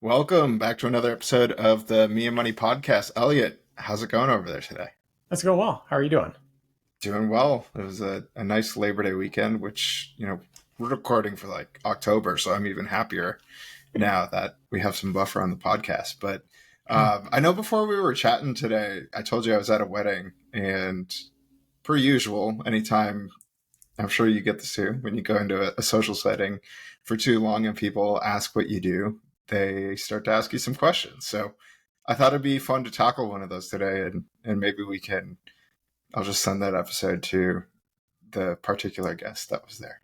Welcome back to another episode of the Me and Money podcast. Elliott, how's it going over there today? That's going well. How are you doing? Doing well. It was a nice Labor Day weekend, which, we're recording for like October, so I'm even happier now that we have some buffer on the podcast. But I know before we were chatting today, I told you I was at a wedding, and per usual, anytime I'm sure you get this too, when you go into a social setting for too long and people ask what you do, they start to ask you some questions. So I thought it'd be fun to tackle one of those today, and maybe I'll just send that episode to the particular guest that was there.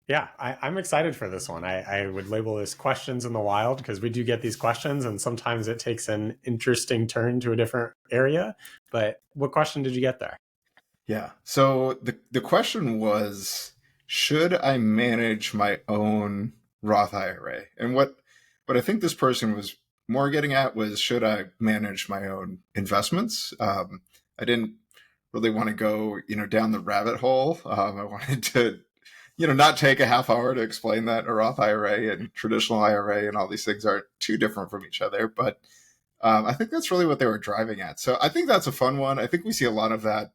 Yeah, I'm excited for this one. I would label this questions in the wild because we do get these questions and sometimes it takes an interesting turn to a different area. But what question did you get there? Yeah. So the question was, should I manage my own Roth IRA? And what I think this person was more getting at was, should I manage my own investments? I didn't really want to go, down the rabbit hole. I wanted to, not take a half hour to explain that a Roth IRA and traditional IRA and all these things aren't too different from each other. But I think that's really what they were driving at. So I think that's a fun one. I think we see a lot of that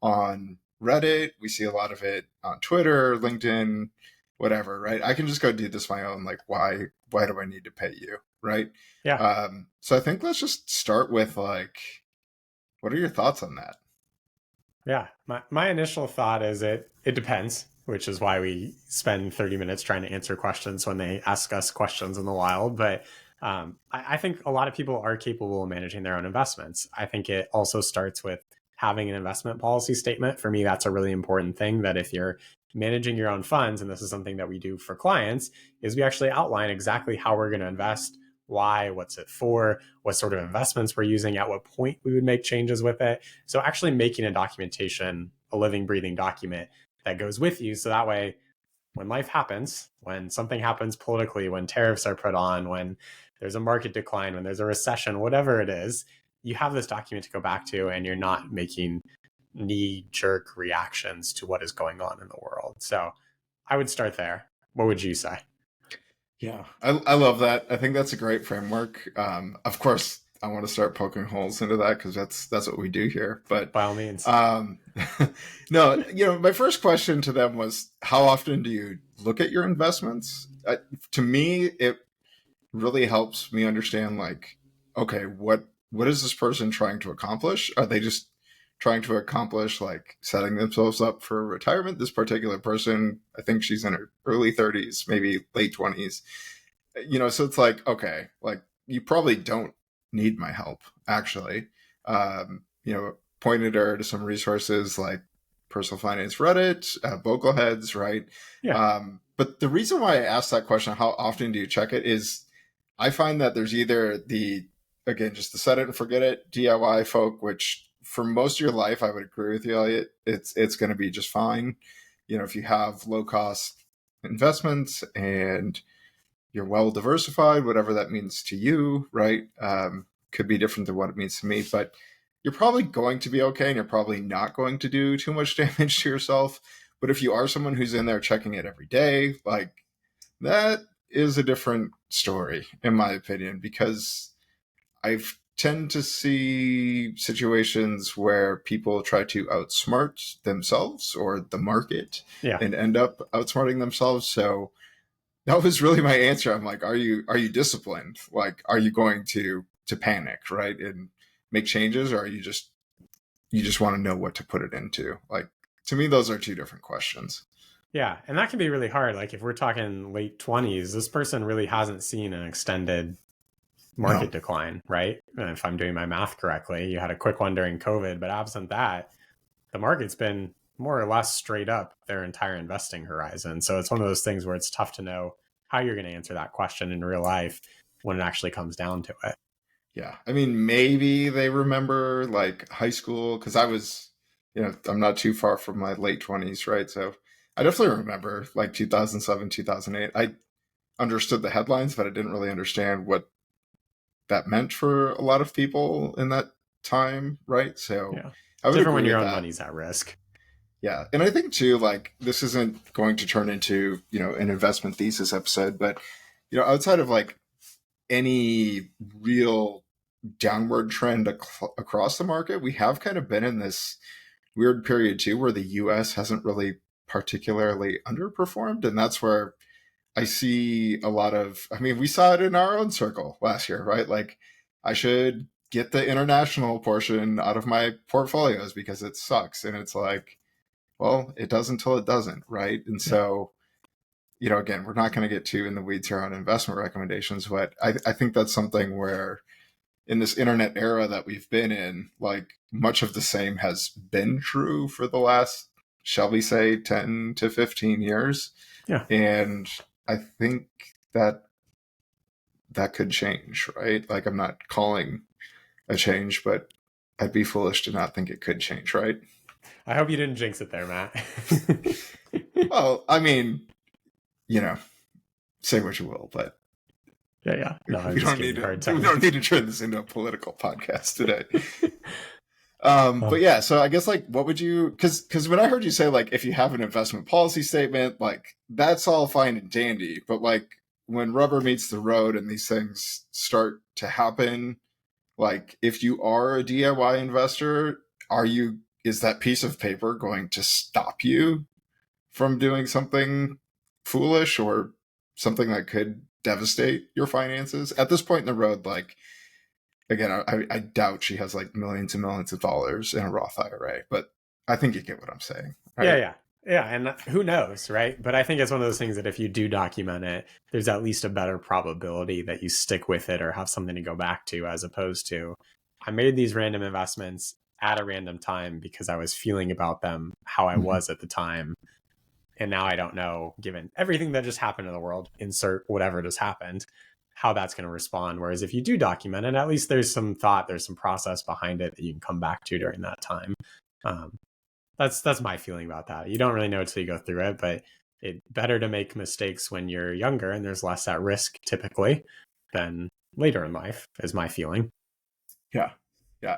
on Reddit. We see a lot of it on Twitter, LinkedIn, whatever, right? I can just go do this my own, like, why do I need to pay you, right? Yeah. So I think let's just start with, like, what are your thoughts on that? Yeah. My initial thought is it depends, which is why we spend 30 minutes trying to answer questions when they ask us questions in the wild. But I think a lot of people are capable of managing their own investments. I think it also starts with having an investment policy statement. For me, that's a really important thing, that if you're managing your own funds, and this is something that we do for clients, is we actually outline exactly how we're going to invest, why, what's it for, what sort of investments we're using, at what point we would make changes with it. So actually making a documentation, a living, breathing document that goes with you. So that way, when life happens, when something happens politically, when tariffs are put on, when there's a market decline, when there's a recession, whatever it is, you have this document to go back to, and you're not making knee-jerk reactions to what is going on in the world. So I would start there. What would you say? Yeah, I love that. I think that's a great framework. Of course, I want to start poking holes into that because that's what we do here. But By all means. no, my first question to them was, how often do you look at your investments? To me, it really helps me understand, like, okay, what is this person trying to accomplish? Are they just trying to accomplish, like, setting themselves up for retirement? This particular person, I think she's in her early 30s, maybe late 20s. So it's like, okay, like, you probably don't need my help, actually. Pointed her to some resources like Personal Finance Reddit, Vocalheads, right? Yeah. But the reason why I asked that question, how often do you check it, is I find that there's either again, just the set it and forget it DIY folk, which for most of your life, I would agree with you, Elliott. It's going to be just fine. If you have low cost investments and you're well diversified, whatever that means to you, right? Could be different than what it means to me, but you're probably going to be okay, and you're probably not going to do too much damage to yourself. But if you are someone who's in there checking it every day, like, that is a different story, in my opinion, because I tend to see situations where people try to outsmart themselves or the market, Yeah. and end up outsmarting themselves. So that was really my answer. I'm like, are you disciplined? Like, are you going to panic, right, and make changes, or are you just want to know what to put it into? Like, to me, those are two different questions. Yeah. And that can be really hard. Like if we're talking late 20s, this person really hasn't seen an extended market decline, right? And if I'm doing my math correctly, you had a quick one during COVID, but absent that, the market's been more or less straight up their entire investing horizon. So it's one of those things where it's tough to know how you're going to answer that question in real life when it actually comes down to it. Yeah. I mean, maybe they remember, like, high school, because I was, I'm not too far from my late 20s, right? So I definitely remember, like, 2007, 2008. I understood the headlines, but I didn't really understand what that meant for a lot of people in that time, right? So Yeah. I would Different agree when your with own that. money's at risk. Yeah. And I think, too, like, this isn't going to turn into, an investment thesis episode, but, outside of, like, any real downward trend across the market. We have kind of been in this weird period too, where the US hasn't really particularly underperformed. And that's where I see a lot of, I mean, we saw it in our own circle last year, right? Like, I should get the international portion out of my portfolios because it sucks. And it's like, well, it does until it doesn't, right? And so, again, we're not going to get too in the weeds here on investment recommendations, but I think that's something where in this internet era that we've been in, like, much of the same has been true for the last, shall we say, 10 to 15 years. Yeah. And I think that could change, right? Like, I'm not calling a change, but I'd be foolish to not think it could change, right? I hope you didn't jinx it there, Matt. Well, I mean, say what you will, but yeah. No, we don't need to turn this into a political podcast today. But yeah, so I guess, like, what would you, because when I heard you say, like, if you have an investment policy statement, like, that's all fine and dandy, but like, when rubber meets the road and these things start to happen, like, if you are a DIY investor, is that piece of paper going to stop you from doing something foolish or something that could devastate your finances at this point in the road? Like, again, I doubt she has like millions and millions of dollars in a Roth IRA, but I think you get what I'm saying. Right? Yeah. And who knows, right? But I think it's one of those things that if you do document it, there's at least a better probability that you stick with it or have something to go back to, as opposed to, I made these random investments at a random time because I was feeling about them how I was at the time. And now I don't know, given everything that just happened in the world, insert whatever just happened, how that's going to respond. Whereas if you do document it, at least there's some thought, there's some process behind it that you can come back to during that time. That's my feeling about that. You don't really know until you go through it, but it's better to make mistakes when you're younger and there's less at risk typically than later in life, is my feeling. Yeah,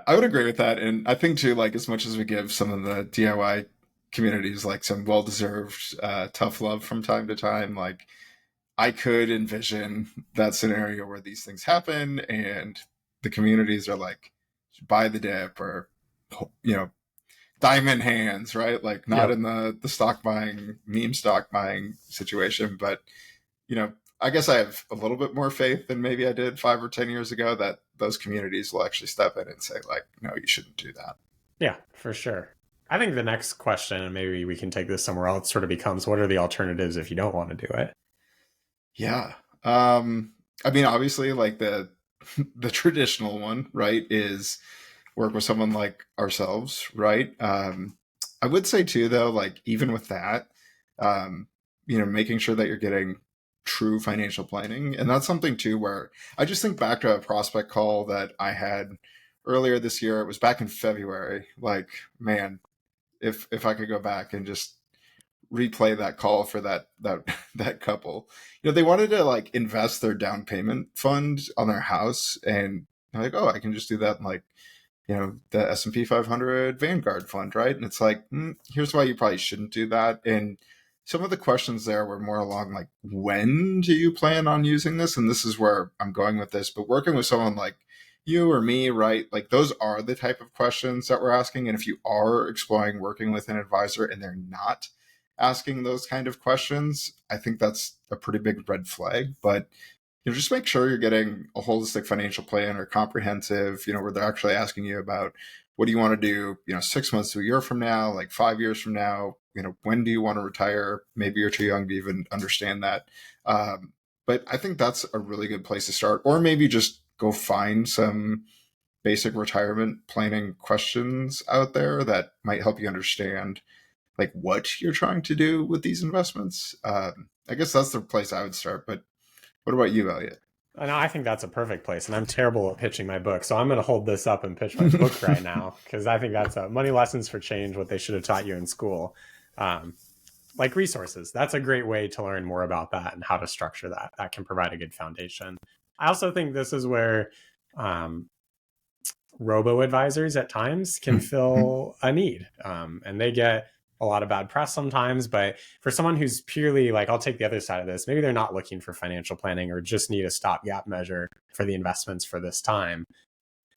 I would agree with that. And I think too, like, as much as we give some of the DIY communities like some well-deserved tough love from time to time, like, I could envision that scenario where these things happen and the communities are like, buy the dip, or, diamond hands, right? Like, not in the stock buying, meme stock buying situation, but, I guess I have a little bit more faith than maybe I did 5 or 10 years ago that those communities will actually step in and say, like, no, you shouldn't do that. Yeah, for sure. I think the next question, and maybe we can take this somewhere else, sort of becomes, what are the alternatives if you don't want to do it? Yeah. I mean, obviously, like, the traditional one, right, is work with someone like ourselves, right? I would say too, though, like, even with that, making sure that you're getting true financial planning. And that's something too, where I just think back to a prospect call that I had earlier this year. It was back in February. Like, man, if I could go back and just replay that call for that couple, they wanted to, like, invest their down payment fund on their house, and they're like, oh, I can just do that in, like, the S&P 500 Vanguard fund, right? And it's like, here's why you probably shouldn't do that. And some of the questions there were more along like, when do you plan on using this? And this is where I'm going with this. But working with someone like you or me, right? Like, those are the type of questions that we're asking. And if you are exploring working with an advisor and they're not asking those kind of questions, I think that's a pretty big red flag. But just make sure you're getting a holistic financial plan, or comprehensive, where they're actually asking you about, what do you want to do, 6 months to a year from now, like 5 years from now, when do you want to retire? Maybe you're too young to even understand that. But I think that's a really good place to start. Or maybe just go find some basic retirement planning questions out there that might help you understand, like, what you're trying to do with these investments. I guess that's the place I would start. But what about you, Elliott? And I think that's a perfect place. And I'm terrible at pitching my book. So I'm going to hold this up and pitch my book right now, because I think that's Money Lessons for Change, what they should have taught you in school. Like resources. That's a great way to learn more about that and how to structure that. That can provide a good foundation. I also think this is where robo advisors at times can fill a need. And they get a lot of bad press sometimes. But for someone who's purely like, I'll take the other side of this, maybe they're not looking for financial planning or just need a stopgap measure for the investments for this time.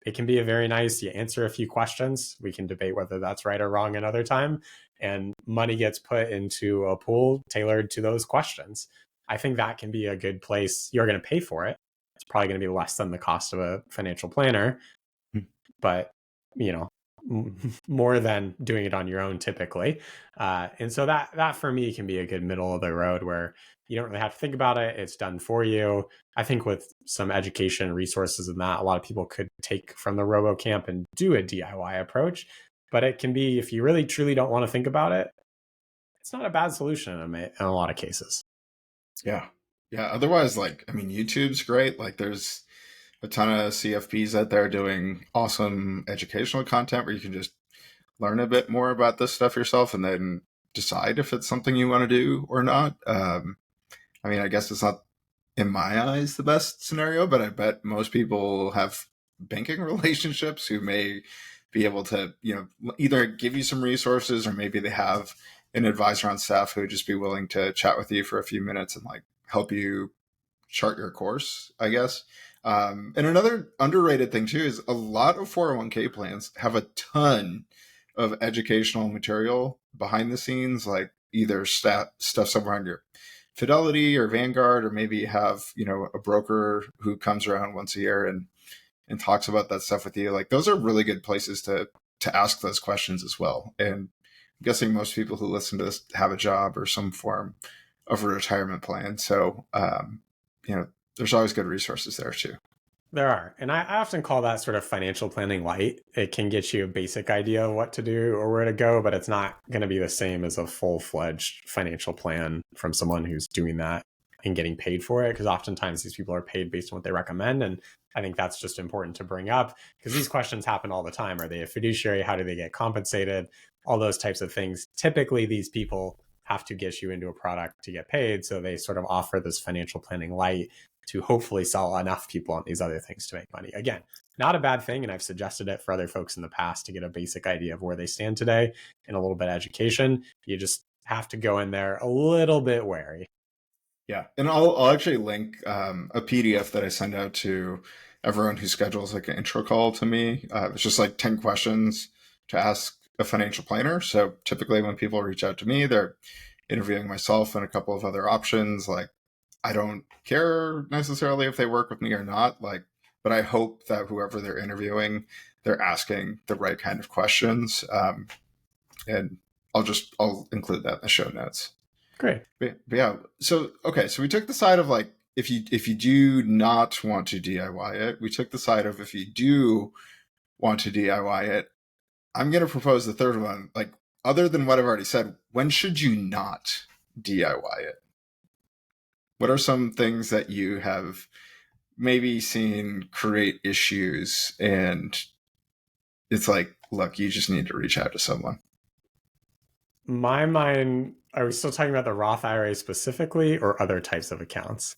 It can be a very nice, you answer a few questions. We can debate whether that's right or wrong another time. And money gets put into a pool tailored to those questions. I think that can be a good place. You're going to pay for it. It's probably going to be less than the cost of a financial planner, but you know, more than doing it on your own typically. And so that for me can be a good middle of the road where you don't really have to think about it. It's done for you. I think with some education resources and that, a lot of people could take from the RoboCamp and do a DIY approach. But it can be, if you really truly don't want to think about it, it's not a bad solution in a lot of cases. Yeah. Yeah. Otherwise, like, I mean, YouTube's great. Like, there's a ton of CFPs out there doing awesome educational content where you can just learn a bit more about this stuff yourself and then decide if it's something you want to do or not. I mean, I guess it's not, in my eyes, the best scenario, but I bet most people have banking relationships who may be able to, either give you some resources or maybe they have an advisor on staff who would just be willing to chat with you for a few minutes and like help you chart your course, I guess. And another underrated thing too is a lot of 401k plans have a ton of educational material behind the scenes, like either stuff somewhere on your Fidelity or Vanguard, or maybe you have, a broker who comes around once a year and talks about that stuff with you. Like those are really good places to ask those questions as well. And I'm guessing most people who listen to this have a job or some form of a retirement plan. So, there's always good resources there too. There are. And I often call that sort of financial planning light. It can get you a basic idea of what to do or where to go, but it's not going to be the same as a full-fledged financial plan from someone who's doing that and getting paid for it. Because oftentimes these people are paid based on what they recommend. And I think that's just important to bring up because these questions happen all the time. Are they a fiduciary? How do they get compensated? All those types of things. Typically, these people have to get you into a product to get paid. So they sort of offer this financial planning light to hopefully sell enough people on these other things to make money. Again, not a bad thing. And I've suggested it for other folks in the past to get a basic idea of where they stand today and a little bit of education. You just have to go in there a little bit wary. Yeah. And I'll actually link a PDF that I send out to everyone who schedules like an intro call to me. It's just like 10 questions to ask a financial planner. So typically when people reach out to me, they're interviewing myself and a couple of other options. Like, I don't care necessarily if they work with me or not, like, but I hope that whoever they're interviewing, they're asking the right kind of questions. And I'll include that in the show notes. Great. But yeah. So, okay. So we took the side of like, if you do not want to DIY it, we took the side of if you do want to DIY it, I'm going to propose the third one. Like, other than what I've already said, when should you not DIY it? What are some things that you have maybe seen create issues and it's like, look, you just need to reach out to someone? My mind, are we still talking about the Roth IRA specifically or other types of accounts?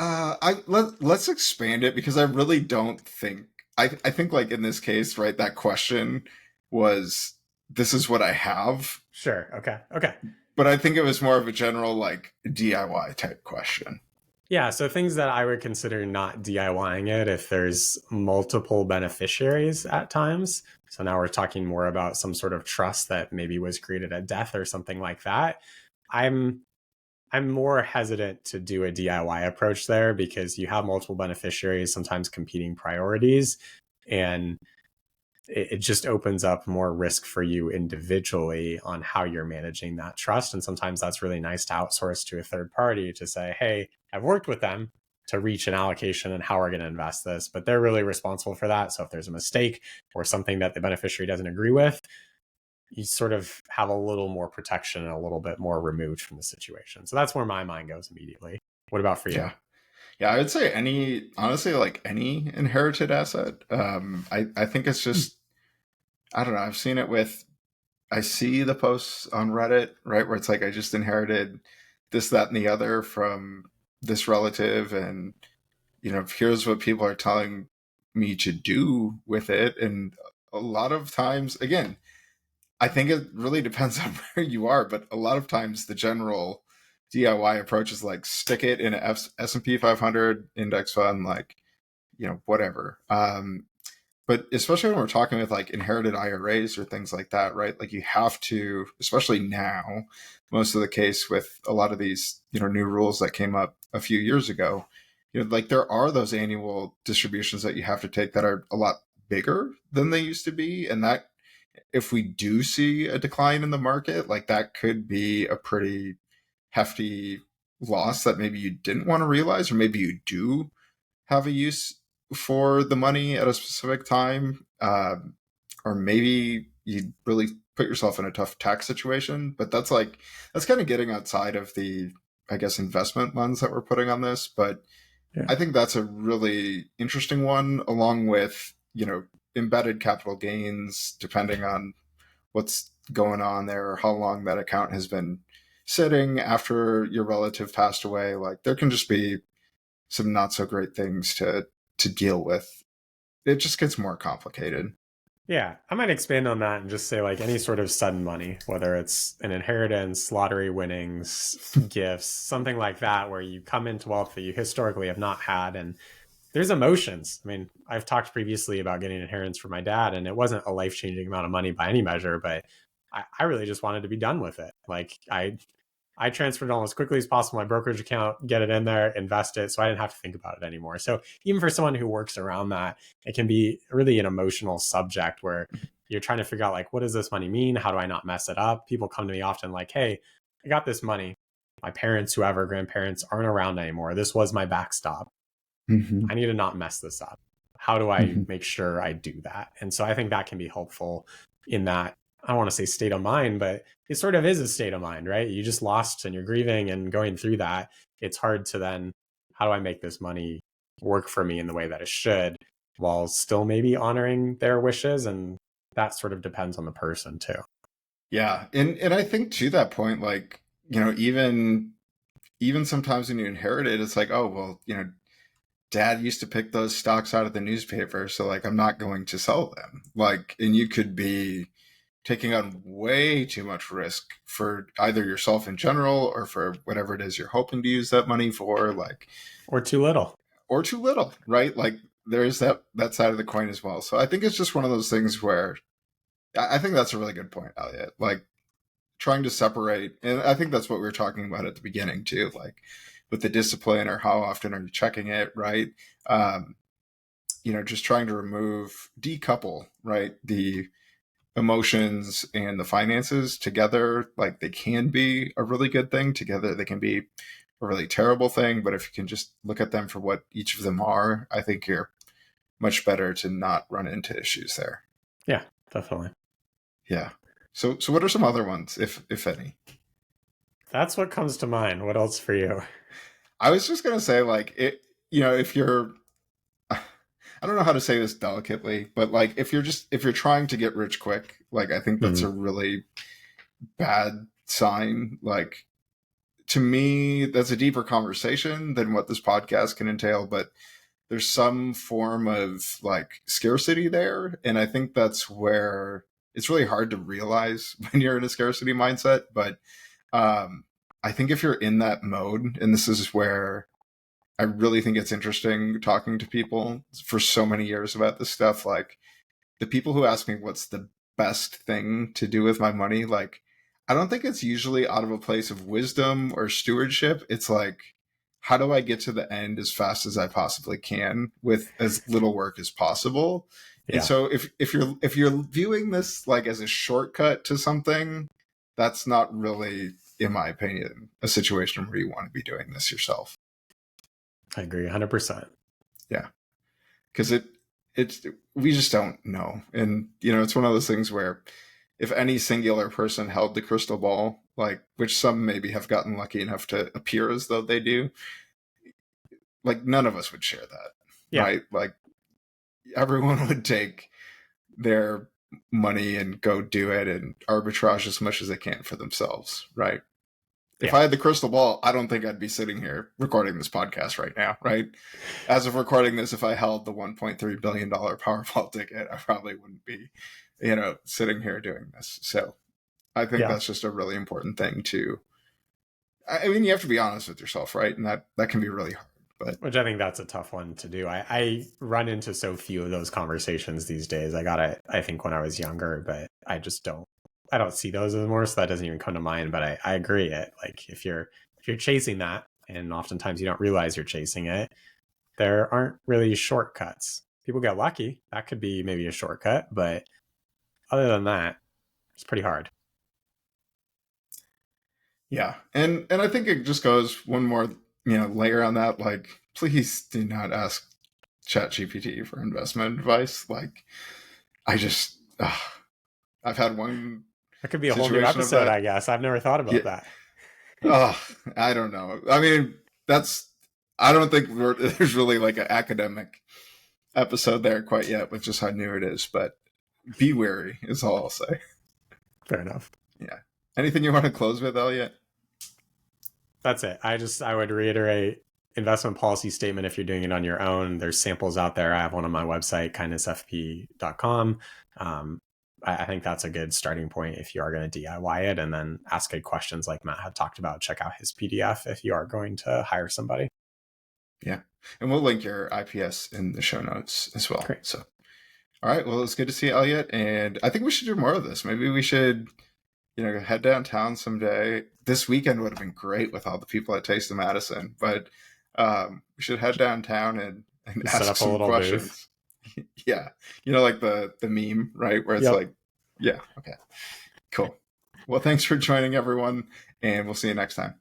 Let's expand it because I really don't think I think like in this case, right, that question was, this is what I have. Sure. Okay. But I think it was more of a general like DIY type question. Yeah, so things that I would consider not DIYing it if there's multiple beneficiaries at times. So now we're talking more about some sort of trust that maybe was created at death or something like that. I'm more hesitant to do a DIY approach there because you have multiple beneficiaries, sometimes competing priorities, and it just opens up more risk for you individually on how you're managing that trust. And sometimes that's really nice to outsource to a third party to say, hey, I've worked with them to reach an allocation and how we're going to invest this, but they're really responsible for that. So if there's a mistake or something that the beneficiary doesn't agree with, you sort of have a little more protection and a little bit more removed from the situation. So that's where my mind goes immediately. What about for you? Yeah. Yeah, I would say honestly, like any inherited asset. I think it's just, I don't know. I see the posts on Reddit, right, where it's like, I just inherited this, that, and the other from this relative. And, here's what people are telling me to do with it. And a lot of times, again, I think it really depends on where you are, but a lot of times the general DIY approach is like stick it in a S&P 500 index fund, like, whatever. But especially when we're talking with like inherited IRAs or things like that, right? Like you have to, especially now, most of the case with a lot of these, new rules that came up a few years ago, like there are those annual distributions that you have to take that are a lot bigger than they used to be. And that if we do see a decline in the market, like that could be a pretty hefty loss that maybe you didn't want to realize, or maybe you do have a use for the money at a specific time, or maybe you really put yourself in a tough tax situation. But that's kind of getting outside of the, I guess, investment lens that we're putting on this. But Yeah. I think that's a really interesting one, along with embedded capital gains, depending on what's going on there or how long that account has been sitting after your relative passed away. Like there can just be some not so great things to deal with. It just gets more complicated. Yeah, I might expand on that and just say like any sort of sudden money, whether it's an inheritance, lottery winnings, gifts, something like that, where you come into wealth that you historically have not had. And there's emotions. I mean, I've talked previously about getting an inheritance from my dad, and it wasn't a life changing amount of money by any measure, but I really just wanted to be done with it. Like I transferred it all as quickly as possible my brokerage account, get it in there, invest it, so I didn't have to think about it anymore. So even for someone who works around that, it can be really an emotional subject where you're trying to figure out like, what does this money mean? How do I not mess it up? People come to me often like, hey, I got this money. My parents, whoever, grandparents aren't around anymore. This was my backstop. Mm-hmm. I need to not mess this up. How do I Mm-hmm. make sure I do that? And so I think that can be helpful in that, I don't want to say state of mind, but it sort of is a state of mind, right? You just lost and you're grieving and going through that. It's hard to then, how do I make this money work for me in the way that it should while still maybe honoring their wishes? And that sort of depends on the person too. Yeah, and I think to that point, like even sometimes when you inherit it, it's like, oh well, dad used to pick those stocks out of the newspaper, so like I'm not going to sell them. Like, and you could be taking on way too much risk for either yourself in general or for whatever it is you're hoping to use that money for, like, Or too little. or too little, right? Like there is that side of the coin as well. So I think it's just one of those things where I think that's a really good point, Elliot. Like trying to separate, and I think that's what we were talking about at the beginning too, like with the discipline or how often are you checking it, right? Um, just trying to decouple, right, the emotions and the finances together. Like they can be a really good thing together, they can be a really terrible thing, but if you can just look at them for what each of them are, I think you're much better to not run into issues there. Yeah, definitely. Yeah. So what are some other ones, if any? That's what comes to mind. What else for you? I was just gonna say, like, if you're, I don't know how to say this delicately, but like if you're trying to get rich quick, like I think that's a really bad sign. Like to me, that's a deeper conversation than what this podcast can entail, but there's some form of like scarcity there, and I think that's where it's really hard to realize when you're in a scarcity mindset. But I think if you're in that mode, and this is where I really think it's interesting talking to people for so many years about this stuff, like the people who ask me what's the best thing to do with my money, like I don't think it's usually out of a place of wisdom or stewardship. It's like, how do I get to the end as fast as I possibly can with as little work as possible? And Yeah. so if you're viewing this like as a shortcut to something, that's not really, in my opinion, a situation where you want to be doing this yourself. I agree 100%. Yeah. Because it's we just don't know. And it's one of those things where if any singular person held the crystal ball, like which some maybe have gotten lucky enough to appear as though they do, like none of us would share that. Yeah. Right? Like everyone would take their money and go do it and arbitrage as much as they can for themselves, right? If I had the crystal ball, I don't think I'd be sitting here recording this podcast right now, right? As of recording this, if I held the $1.3 billion Powerball ticket, I probably wouldn't be, sitting here doing this. So I think that's just a really important thing to, I mean, you have to be honest with yourself, right? And that can be really hard. Which I think that's a tough one to do. I run into so few of those conversations these days. I got it, I think, when I was younger, but I don't see those anymore, so that doesn't even come to mind. But I agree. Like if you're chasing that, and oftentimes you don't realize you're chasing it, there aren't really shortcuts. People get lucky. That could be maybe a shortcut, but other than that, it's pretty hard. Yeah. And I think it just goes one more, layer on that. Like, please do not ask ChatGPT for investment advice. Like, I've had one. That could be a whole new episode, I guess. I've never thought about that. I don't know. I mean, I don't think there's really like an academic episode there quite yet with just how new it is, but be wary is all I'll say. Fair enough. Yeah. Anything you want to close with, Elliott? That's it. I would reiterate investment policy statement if you're doing it on your own. There's samples out there. I have one on my website, kindnessfp.com. I think that's a good starting point if you are going to DIY it, and then ask good questions like Matt had talked about. Check out his PDF if you are going to hire somebody. Yeah. And we'll link your IPS in the show notes as well. Great. So, all right. Well, it's good to see you, Elliott. And I think we should do more of this. Maybe we should, head downtown someday. This weekend would have been great with all the people at Taste of Madison, but we should head downtown and ask some questions. Yeah. Like the meme, right? Where it's like, yeah. Okay, cool. Well, thanks for joining, everyone. And we'll see you next time.